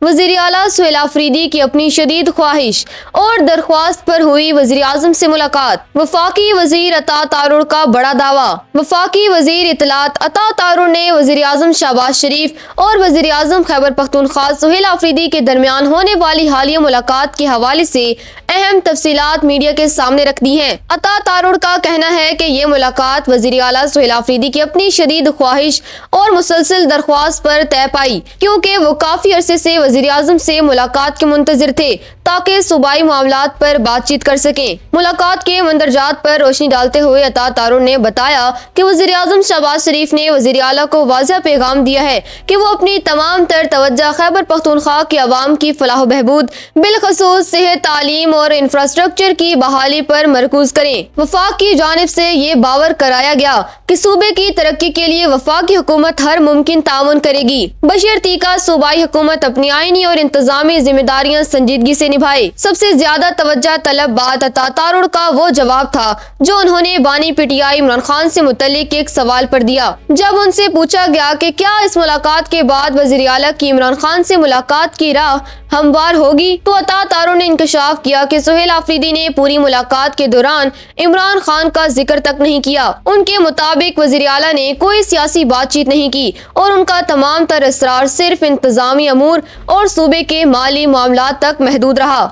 वज़ीर आला सुहेल आफरीदी की अपनी शदीद ख्वाहिश और दरख्वास्त पर हुई वज़ीर आज़म से मुलाकात। वफाकी वज़ीर अता तारुर का बड़ा दावा। वफाकी वज़ीर इत्तलात अता तारुर ने वज़ीर आज़म शहबाज शरीफ और वज़ीर आज़म खैबर पख्तूनख्वा सुहेल आफरीदी के दरमियान होने वाली हालिया मुलाकात के हवाले से अहम तफसीलात मीडिया के सामने रख दी हैं। अता तारुर का कहना है कि ये मुलाकात वज़ीर आला सुहेल आफरीदी की अपनी शदीद ख्वाहिश और मुसलसल दरख्वास्त पर तय पाई, क्योंकि वो काफी अरसे से वज़ीर आज़म से मुलाकात के मुंतज़िर थे ताकि सूबाई मामलात पर बातचीत कर सकें। मुलाकात के मंदरजात पर रोशनी डालते हुए अता तारुर ने बताया कि वज़ीर आज़म शहबाज शरीफ ने वज़ीर आला को वाज़ेह पैगाम दिया है कि वो अपनी तमाम तर तवज्जो खैबर पख्तूनख्वा के अवाम की फलाह बहबूद, बिलखसूस सेहत, तालीम और इंफ्रास्ट्रक्चर की बहाली पर मरकूज करें। वफाक की जानिब से ये बावर कराया गया कि सूबे की तरक्की के लिए वफाकी हुकूमत हर मुमकिन ताउन करेगी, बशर्ते का सूबाई हुकूमत अपनी आईनी और इंतजामी जिम्मेदारियां संजीदगी से निभाए। सबसे ज्यादा तवज्जो तलब बात अता तारुर का वो जवाब था जो उन्होंने बानी पीटीआई इमरान खान से मुतल्लिक एक सवाल पर दिया। जब उनसे पूछा गया कि क्या इस मुलाकात के बाद वज़ीर आला की इमरान खान से मुलाकात की राह हमवार होगी, तो अता तारुर ने इंकशाफ किया कि सुहेल आफरीदी ने पूरी मुलाकात के दौरान इमरान खान का जिक्र तक नहीं किया। उनके मुताबिक वज़ीर आला ने कोई सियासी बातचीत नहीं की और उनका तमाम तर इसरार सिर्फ इंतजामी अमूर और सूबे के माली मामलात तक महदूद रहा।